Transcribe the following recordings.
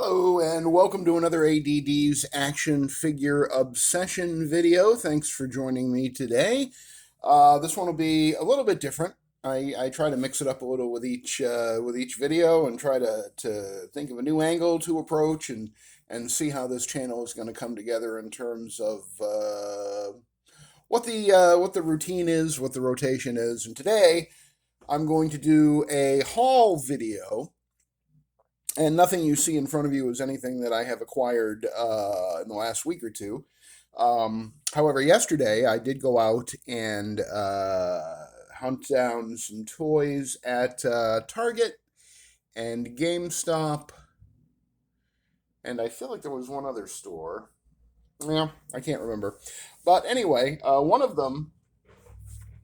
Hello and welcome to another ADD's Action Figure Obsession video. Thanks for joining me today. This one will be a little bit different. I try to mix it up a little with each video and try to think of a new angle to approach and see how this channel is going to come together in terms of what the routine is, what the rotation is. And today I'm going to do a haul video. And nothing you see in front of you is anything that I have acquired in the last week or two. However, yesterday I did go out and hunt down some toys at Target and GameStop. And I feel like there was one other store. Yeah, I can't remember. But anyway, one of them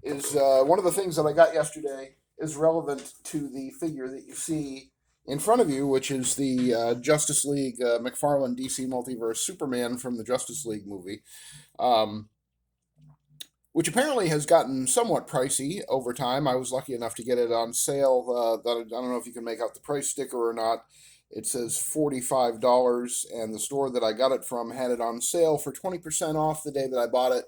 is one of the things that I got yesterday is relevant to the figure that you see in front of you, which is the Justice League McFarlane DC Multiverse Superman from the Justice League movie, which apparently has gotten somewhat pricey over time. I was lucky enough to get it on sale. I don't know if you can make out the price sticker or not. It says $45, and the store that I got it from had it on sale for 20% off the day that I bought it.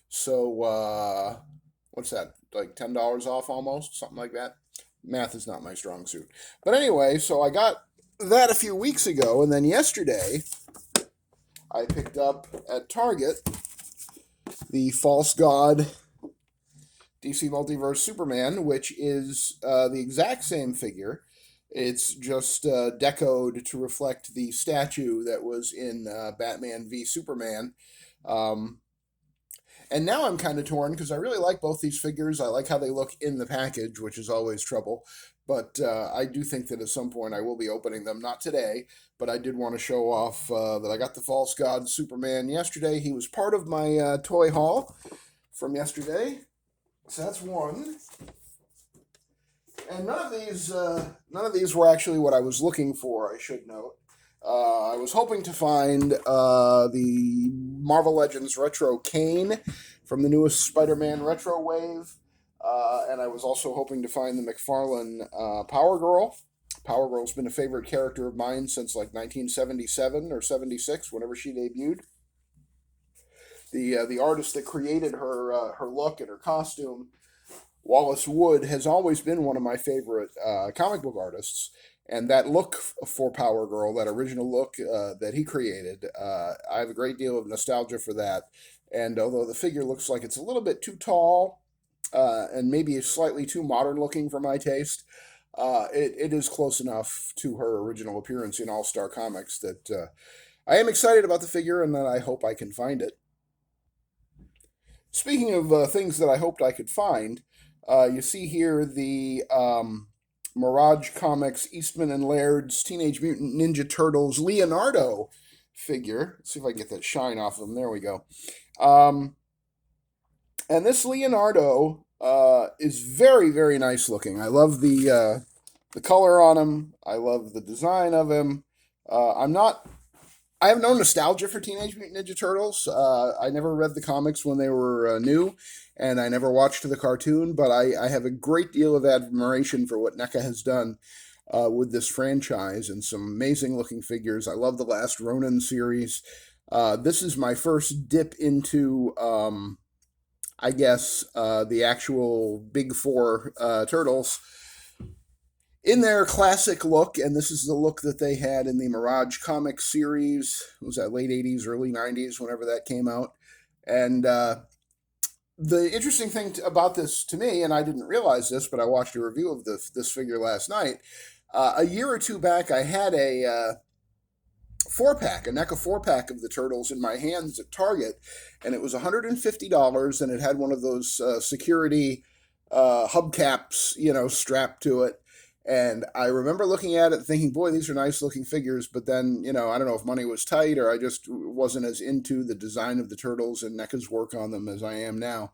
So, what's that, like $10 off almost? Something like that. Math is not my strong suit. But anyway, so I got that a few weeks ago, and then yesterday I picked up at Target the False God DC Multiverse Superman, which is the exact same figure. It's just decoed to reflect the statue that was in Batman v Superman. And now I'm kind of torn because I really like both these figures. I like how they look in the package, which is always trouble. But I do think that at some point I will be opening them. Not today, but I did want to show off that I got the False God Superman yesterday. He was part of my toy haul from yesterday. So that's one. And none of these were actually what I was looking for, I should note. I was hoping to find the Marvel Legends Retro Kane from the newest Spider-Man Retro Wave, and I was also hoping to find the McFarlane Power Girl. Power Girl's been a favorite character of mine since like 1977 or 76, whenever she debuted. The artist that created her look and her costume, Wallace Wood, has always been one of my favorite comic book artists. And that look for Power Girl, that original look that he created, I have a great deal of nostalgia for that. And although the figure looks like it's a little bit too tall and maybe slightly too modern looking for my taste, it is close enough to her original appearance in All-Star Comics that I am excited about the figure and that I hope I can find it. Speaking of things that I hoped I could find, you see here the Mirage Comics Eastman and Laird's Teenage Mutant Ninja Turtles Leonardo figure. Let's see if I can get that shine off of them. There we go. And this Leonardo is very, very nice looking. I love the color on him. I love the design of him. I have no nostalgia for Teenage Mutant Ninja Turtles. I never read the comics when they were new, and I never watched the cartoon, but I have a great deal of admiration for what NECA has done with this franchise and some amazing looking figures. I love the last Ronin series. This is my first dip into, I guess, the actual Big Four turtles in their classic look, and this is the look that they had in the Mirage Comics series. It was that late 80s, early 90s, whenever that came out. And the interesting thing about this to me, and I didn't realize this, but I watched a review of this figure last night. A year or two back, I had a 4-pack, a NECA 4-pack of the Turtles in my hands at Target, and it was $150, and it had one of those security hubcaps, strapped to it. And I remember looking at it thinking, boy, these are nice looking figures. But then, I don't know if money was tight or I just wasn't as into the design of the Turtles and NECA's work on them as I am now.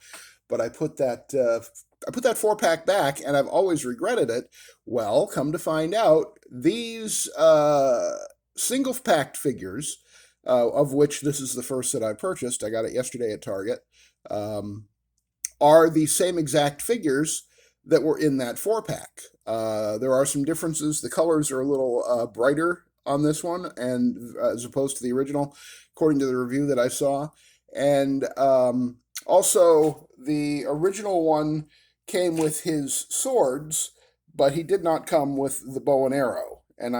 But I put that 4-pack back, and I've always regretted it. Well, come to find out, these single-packed figures, of which this is the first that I purchased, I got it yesterday at Target, are the same exact figures that were in that 4-pack. There are some differences. The colors are a little brighter on this one, and as opposed to the original, according to the review that I saw. And also, the original one came with his swords, but he did not come with the bow and arrow. And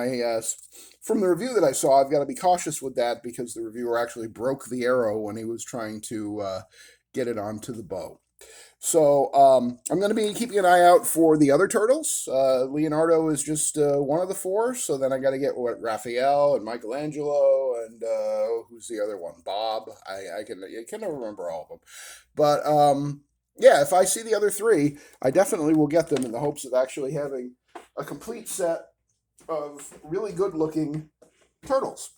from the review that I saw, I've got to be cautious with that because the reviewer actually broke the arrow when he was trying to get it onto the bow. So I'm going to be keeping an eye out for the other turtles. Leonardo is just one of the four, so then I got to get Raphael and Michelangelo and who's the other one? Bob. I can never remember all of them, but yeah, if I see the other three, I definitely will get them in the hopes of actually having a complete set of really good-looking turtles.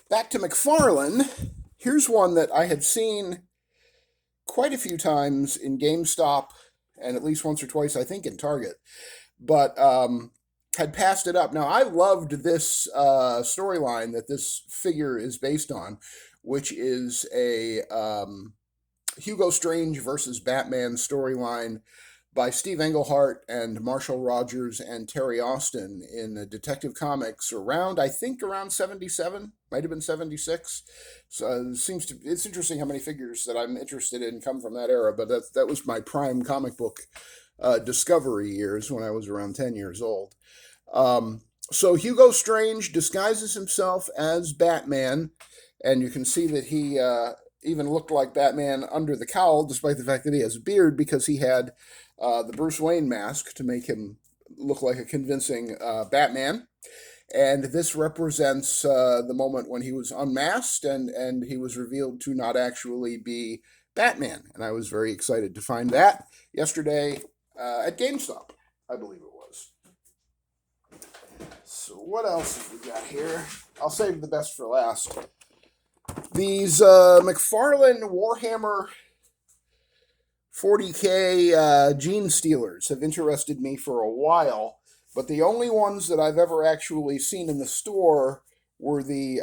Back to McFarlane. Here's one that I had seen quite a few times in GameStop and at least once or twice, I think, in Target, but had passed it up. Now, I loved this storyline that this figure is based on, which is a Hugo Strange versus Batman storyline by Steve Englehart and Marshall Rogers and Terry Austin in Detective Comics I think around 77, might have been 76. So it's interesting how many figures that I'm interested in come from that era, but that was my prime comic book discovery years when I was around 10 years old. So Hugo Strange disguises himself as Batman, and you can see that he even looked like Batman under the cowl, despite the fact that he has a beard, because he had the Bruce Wayne mask to make him look like a convincing Batman. And this represents the moment when he was unmasked and he was revealed to not actually be Batman. And I was very excited to find that yesterday at GameStop, I believe it was. So what else have we got here? I'll save the best for last. These McFarlane Warhammer 40K Gene Stealers have interested me for a while, but the only ones that I've ever actually seen in the store were the,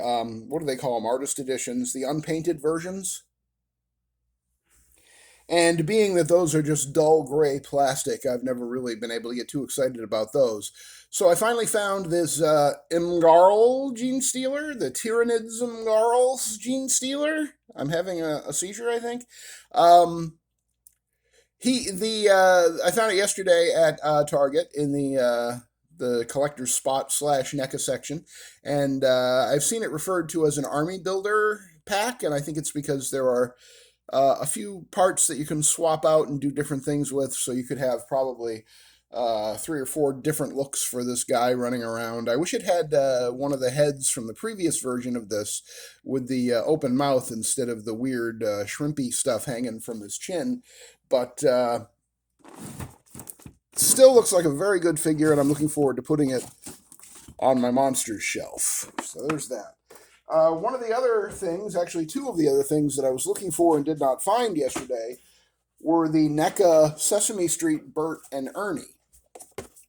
what do they call them, artist editions, the unpainted versions. And being that those are just dull gray plastic, I've never really been able to get too excited about those. So I finally found this Imgarl Gene Stealer, the Tyranids Imgarls Gene Stealer. I'm having a seizure, I think. I found it yesterday at Target in the collector's spot / NECA section, and I've seen it referred to as an army builder pack, and I think it's because there are a few parts that you can swap out and do different things with, so you could have probably 3 or 4 different looks for this guy running around. I wish it had one of the heads from the previous version of this with the open mouth instead of the weird shrimpy stuff hanging from his chin, but still looks like a very good figure, and I'm looking forward to putting it on my monsters shelf. So there's that. One of the other things, actually 2 of the other things that I was looking for and did not find yesterday were the NECA Sesame Street Bert and Ernie.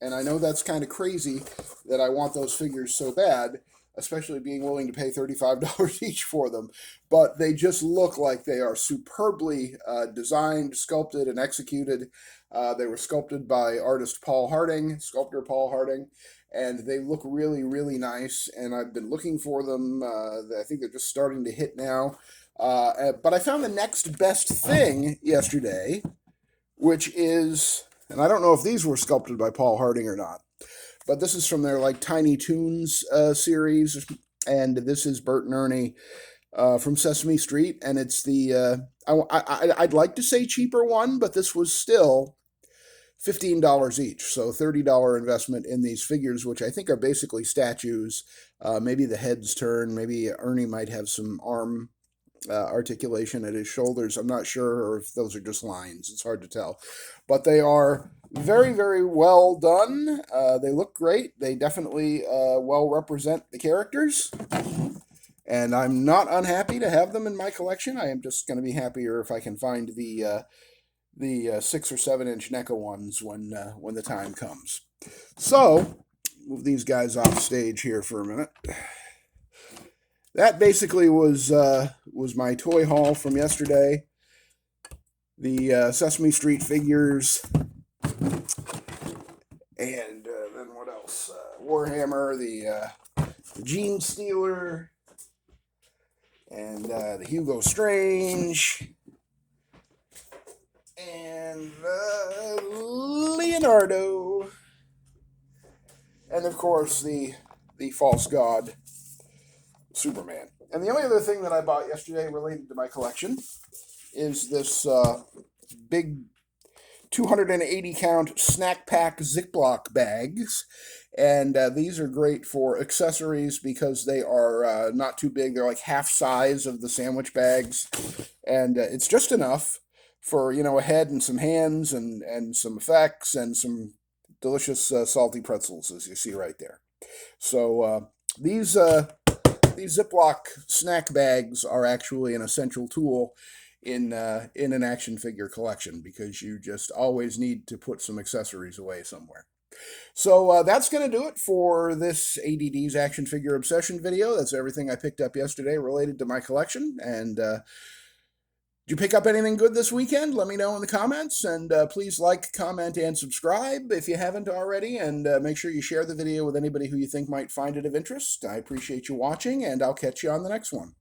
And I know that's kind of crazy that I want those figures so bad, especially being willing to pay $35 each for them. But they just look like they are superbly designed, sculpted, and executed. They were sculpted by sculptor Paul Harding, and they look really, really nice. And I've been looking for them. I think they're just starting to hit now. But I found the next best thing yesterday, which is, and I don't know if these were sculpted by Paul Harding or not, but this is from their Tiny Toons series, and this is Bert and Ernie from Sesame Street, and it's the I'd like to say cheaper one, but this was still $15 each, so $30 investment in these figures, which I think are basically statues. Maybe the heads turn, maybe Ernie might have some arm articulation at his shoulders. I'm not sure, or if those are just lines. It's hard to tell. But they are very, very well done. They look great. They definitely well represent the characters. And I'm not unhappy to have them in my collection. I am just going to be happier if I can find the 6 or 7 inch NECA ones when the time comes. So, move these guys off stage here for a minute. That basically was my toy haul from yesterday. The Sesame Street figures, and then what else? Warhammer, the Gene Stealer, and the Hugo Strange, and Leonardo, and of course the false god Superman. And the only other thing that I bought yesterday related to my collection is this big 280 count snack pack Ziploc bags. And these are great for accessories because they are not too big. They're like half size of the sandwich bags. And it's just enough for, a head and some hands and some effects and some delicious salty pretzels, as you see right there. So these Ziploc snack bags are actually an essential tool in an action figure collection because you just always need to put some accessories away somewhere. So that's going to do it for this ADD's Action Figure Obsession video. That's everything I picked up yesterday related to my collection. And did you pick up anything good this weekend? Let me know in the comments. And please like, comment, and subscribe if you haven't already. And make sure you share the video with anybody who you think might find it of interest. I appreciate you watching, and I'll catch you on the next one.